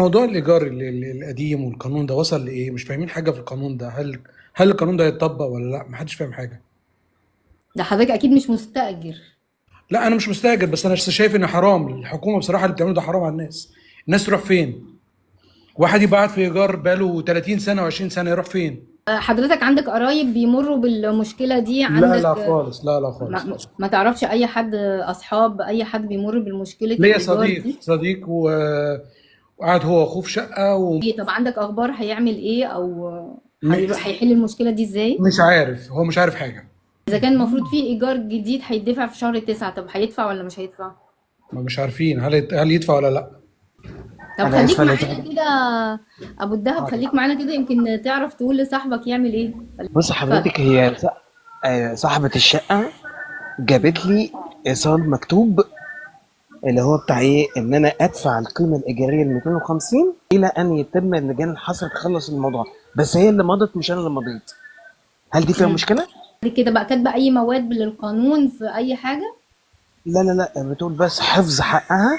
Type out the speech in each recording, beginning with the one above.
موضوع الإيجار القديم والقانون ده وصل لإيه؟ مش فاهمين حاجة في القانون ده، هل القانون ده هيتطبق ولا لأ؟ محدش فاهم حاجة. ده حضرتك اكيد مش مستأجر. لا أنا مش مستعجل، بس أنا شايف إن حرام الحكومة بصراحة اللي بتعمله ده حرام على الناس. الناس تروح فين؟ واحد يبقى قاعد في إيجار بقاله 30 سنة و20 سنة يروح فين؟ حضرتك عندك قرايب بيمروا بالمشكلة دي؟ لا لا عندك خالص، لا لا خالص ما, خالص. ما تعرفش اي حد، اصحاب اي حد بيمر بالمشكلة ليا الايجار صديق دي؟ صديق وقعد هو وأخوه في شقة إيه، طب عندك اخبار هيعمل ايه، او ومش هيحل المشكلة دي ازاي؟ عارف، هو مش عارف حاجة. اذا كان المفروض في ايجار جديد هيدفع في شهر 9، طب هيدفع ولا مش هيدفع؟ ما مش عارفين هل يدفع ولا لأ. طب انا خليك اسفه معانا كده، ابو الدهب، خليك معانا كده يمكن تعرف تقول لصاحبك يعمل ايه. بص اتفضل. حضرتك، هي صاحبة الشقة جابت لي ايصال مكتوب اللي هو بتاع ايه، ان انا ادفع القيمة الإيجارية ال 250 الى ان يتم اللجان الحصر تخلص الموضوع، بس هي اللي مضت مش انا اللي مضيت. هل دي فيها امم مشكلة؟ بعد كده بقى كاتبه اي مواد للقانون في اي حاجه؟ لا لا لا، بتقول بس حفظ حقها،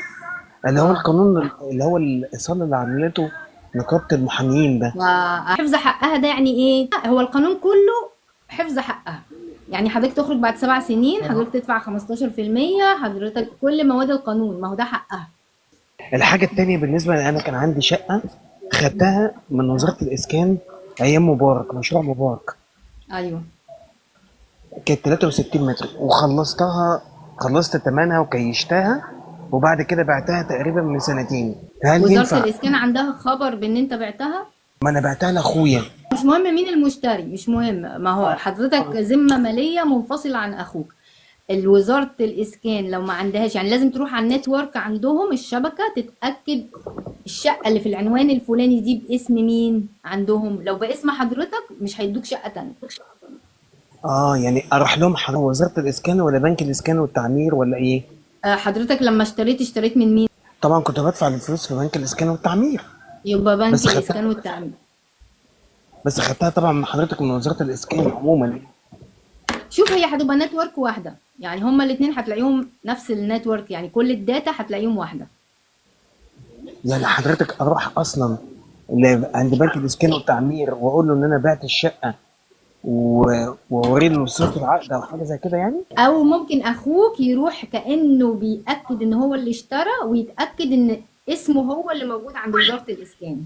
اللي هو اه. القانون اللي هو الايصال اللي عملته نقابة المحامين ده. وحفظ حقها ده يعني ايه؟ هو القانون كله حفظ حقها. يعني حضرتك تخرج بعد 7 سنين، حضرتك تدفع 15%، حضرتك كل مواد القانون، ما هو ده حقها. الحاجة التانية بالنسبة لي، أنا كان عندي شقة خدتها من وزارة الإسكان أيام مبارك، مشروع مبارك. ايوه. كانت 63 متر وخلصتها، خلصت تمنها وكيشتها، وبعد كده بعتها تقريبا من سنتين. هل وزاره ينفع؟ الاسكان عندها خبر بان انت بعتها؟ ما أنا بعتها لأخويا. مش مهم مين المشتري، مش مهم، ما هو حضرتك ذمه ماليه منفصله عن اخوك. الوزارة الإسكان لو ما عندهاش، يعني لازم تروح على النتورك عندهم الشبكة تتأكد الشقة اللي في العنوان الفلاني دي باسم مين عندهم. لو باسم حضرتك مش هيدوك شقة تانية. يعني أروح لهم وزارة الإسكان ولا بنك الإسكان والتعمير ولا إيه؟ حضرتك لما اشتريت من مين؟ طبعا كنت بدفع الفلوس في بنك الإسكان والتعمير. يبقى بنك بس خدتها الإسكان والتأمين. بس خدتها طبعا من حضرتك من وزارة الإسكان عموما. شوف، هي هتبقى نتورك واحدة، يعني هما الاتنين هتلاقيهم نفس النتورك، يعني كل الداتا هتلاقيهم واحدة. يعني حضرتك اروح اصلا عند بنك الاسكان والتعمير واقول له ان انا بعت الشقه واوري له صوره العقد او حاجه زي كده يعني؟ او ممكن اخوك يروح كأنه بيأكد ان هو اللي اشترى، ويتأكد ان اسمه هو اللي موجود عند وزارة الإسكان.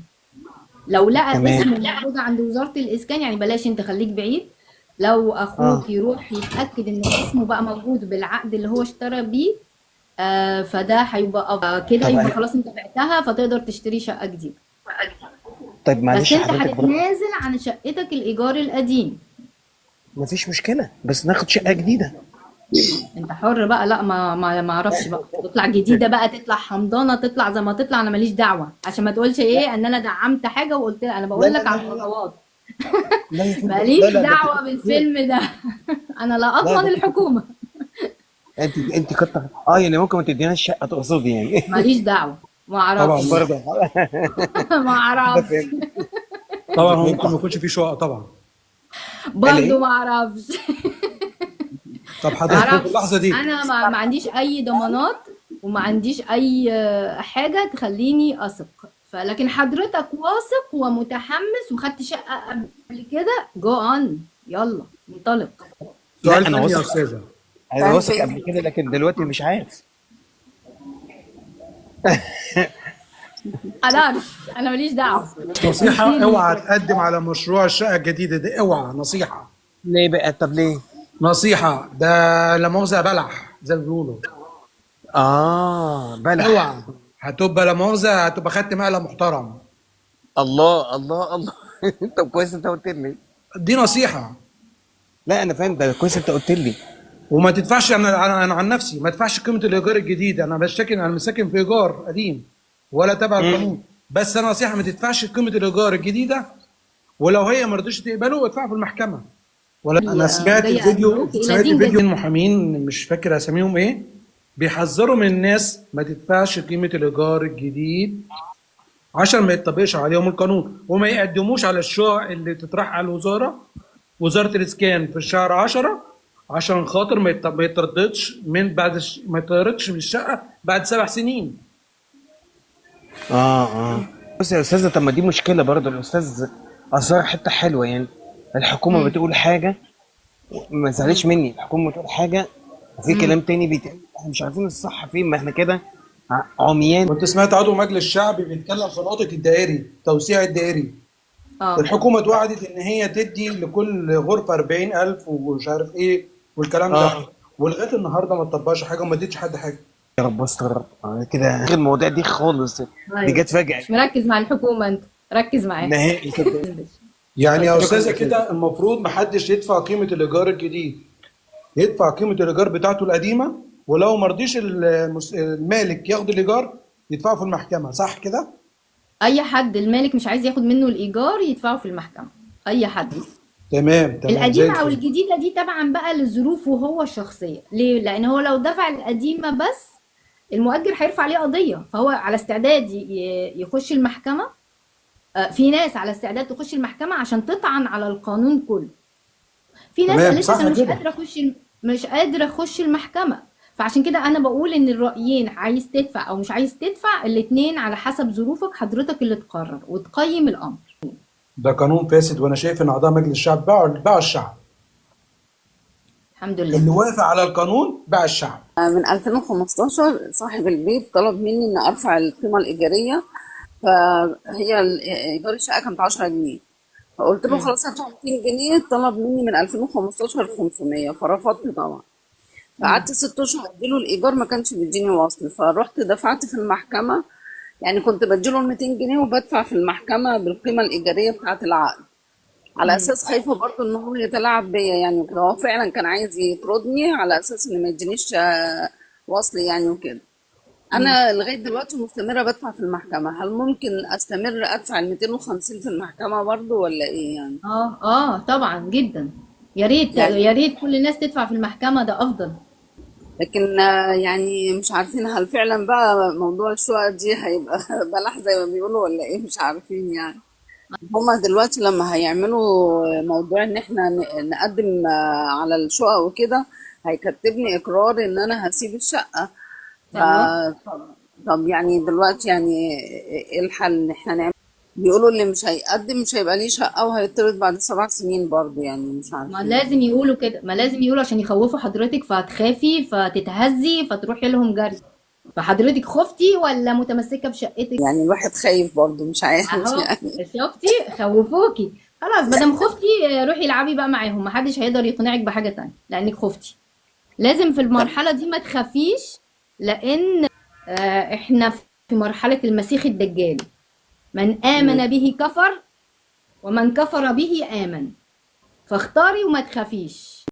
لو لقى تمام. اسمه موجود عند وزارة الإسكان، يعني بلاش انت، خليك بعيد. لو اه. أخوك يروح يتأكد إن اسمه بقى موجود بالعقد اللي هو اشترى بيه، فده هيبقى أفضل كده، طب يبقى انا، خلاص انت بعتها فتقدر تشتري شقة جديدة. طيب بس معلش انت حضرتك برضه. هتتنازل عن شقتك الإيجار القديم. مفيش مشكله، بس ناخد شقه جديده. انت حر بقى، لا ما اعرفش بقى، تطلع جديدة بقى، تطلع حمضانة، تطلع زي ما تطلع، انا ماليش دعوة، عشان ما تقولش ايه ان انا دعمت حاجة وقلت، انا لا بقول لا لك على لا لا الخطوات. لا يا فندم، لا ماليش لا، ده انت دعوة كتر خيرك. بالفيلم ده. انا لا لا اضمن ده انت كتر، الحكومة. انت كتر، يعني ممكن ما تديناش شقه تقصدي يعني. ماليش دعوة، ما طبعا اعرفش. برضه. ما كده اعرفش. فهمت. طبعا كده هو فهمت ممكن ما حضرتك. يكونش فيه شقق طبعا. قال برضو ايه؟ ما اعرفش. طب ما حضرتك في اعرفش. اللحظة دي انا ما عنديش اي ضمانات، وما عنديش اي حاجة تخليني اثق. فلكن حضرتك واثق ومتحمس وخدت شقة قبل كده، جو اون، يلا انطلق. سؤال لا انا تاني يا واثق، أستاذة. انا واثق قبل كده، لكن دلوقتي مش عارف. قدرش، انا ماليش دعوة. نصيحة سيبني اوعى كده. تقدم على مشروع الشقة الجديدة دي، اوعى، نصيحة. ليه بقى؟ طب ليه؟ نصيحة ده، لا مؤاخذة بلح زي ما بيقولوا. بلح. اوعى، هتبقى لا مؤاخذة، هتبقى خدت مقلب محترم. الله الله الله. طب كويس انت قلت لي. دي نصيحة. لا انا فاهم، ده كويس انت قلت لي. وما تدفعش، انا عن نفسي ما ادفعش قيمة الايجار الجديد، انا بشتكي، انا مساكن في ايجار قديم ولا تبع مم. القانون. بس انا نصيحة، ما تدفعش قيمة الايجار الجديدة، ولو هي ما رضتش تقبله ادفعها في المحكمة. ولا انا جاية ادعوك الى سمعت دين فيديو جديد. المحامين مش فاكر اساميهم ايه، بيحذروا من الناس ما تدفعش قيمة الايجار الجديد عشان ما يطبقش عليهم القانون، وما يقدموش على الشقق اللي تطرح على الوزارة، وزارة الإسكان في الشهر 10، عشان خاطر ما يترددش من بعد ما يترددش من الشقة بعد 7 سنين. اه. بص يا استاذه، طب ما دي مشكله برضه. الاستاذ اثار حته حلوه يعني. الحكومه امم بتقول حاجه، ما امم تزعليش مني، الحكومه بتقول حاجه وفي كلام امم تاني بيتقال، احنا مش عارفين الصح فين، ما احنا كده عميان. كنت سمعت عضو مجلس الشعب بيتكلم في نقطة الدائري، توسيع الدائري. اه الحكومة اتوعدت إن هي تدي لكل غرفة 40,000 ومش عارف إيه والكلام ده، اه ولغاية النهاردة ما اتطبقش حاجة وما ادتش حد حاجة. يا رب استغرب كده غير المواضيع دي خالص. دي ايوه، جت فجأة مش مركز مع الحكومه انت، ركز معاها. نهائي كده. يعني يا اتفضل. أستاذة شكرا كده. كده المفروض محدش يدفع قيمة الإيجار الجديد، يدفع قيمة الإيجار بتاعته القديمة، ولو مرضيش المالك ياخد الإيجار يدفعه في المحكمة، صح كده؟ اي حد المالك مش عايز ياخد منه الايجار يدفعه في المحكمه، اي حد. تمام تمام زي القديمه او الفل. الجديده دي طبعا بقى لظروفه هو الشخصيه. ليه؟ لان هو لو دفع القديمه بس المؤجر هيرفع عليه قضيه، فهو على استعداد يخش المحكمه. في ناس على استعداد تخش المحكمه عشان تطعن على القانون كله. في ناس تمام قالت لك صح انا مش كده. قادره اخش مش قادره اخش المحكمه. فعشان كده انا بقول ان الرايين، عايز تدفع او مش عايز تدفع، الاتنين على حسب ظروفك، حضرتك اللي تقرر وتقيم الامر. ده قانون فاسد، وأنا شايف إن أعضاء مجلس الشعب باعوا الشعب. الحمد لله. اللي وافق على القانون باع الشعب. من 2015 صاحب البيت طلب مني ان ارفع القيمه الايجاريه، فهي ايجار الشقه كانت 10 جنيه، فقلت له مم. خلاص هدفع 200 جنيه. طلب مني من 2015 500، فرفضت طبعا. مم. فقعدت 6 اشهر اديله الايجار، ما كانش بيديني وصل، فروحت دفعت في المحكمه. يعني كنت بديله ال 200 جنيه وبدفع في المحكمه بالقيمه الايجاريه بتاعه العقد، على مم. اساس خايفه برضه ان هو يتلاعب بيا يعني وكده. هو فعلا كان عايز يطردني على اساس ان ما يدينيش وصل يعني وكده. مم. انا لغايه دلوقتي مستمره بدفع في المحكمه. هل ممكن استمر ادفع ال 250 في المحكمه برضه ولا ايه يعني؟ طبعا جدا. يا ريت يعني يا ريت كل الناس تدفع في المحكمة، ده افضل. لكن يعني مش عارفين هل فعلا بقى موضوع الشقق دي هيبقى بلح زي ما بيقولوا ولا ايه، مش عارفين يعني. هما دلوقتي لما هيعملوا موضوع ان احنا نقدم على الشقق وكده، هيكتبني اقرار ان انا هسيب الشقة. ف ايوه، طب طب يعني دلوقتي يعني ايه الحل ان احنا نعمل؟ بيقولوا اللي مش هيقدم مش هيبقى ليه شقة وهيطرد بعد 7 سنين برضه، يعني مش ما عارفين. لازم يقولوا كده، ما لازم يقولوا عشان يخوفوا حضرتك، فهتخافي فتتهزي فتروحي لهم جري. فحضرتك خفتي ولا متمسكة بشقتك؟ يعني الواحد خايف برضه، مش عارف اهو، يعني. شفتي؟ خوفوكي. خلاص مادام خفتي، روحي العبي بقى معاهم، محدش هيقدر يقنعك بحاجة تانية لانك خفتي. لازم في المرحلة دي ما تخافيش، لان احنا في مرحلة المسيح الدجال. من آمن به كفر، ومن كفر به آمن. فاختاري وما تخافيش.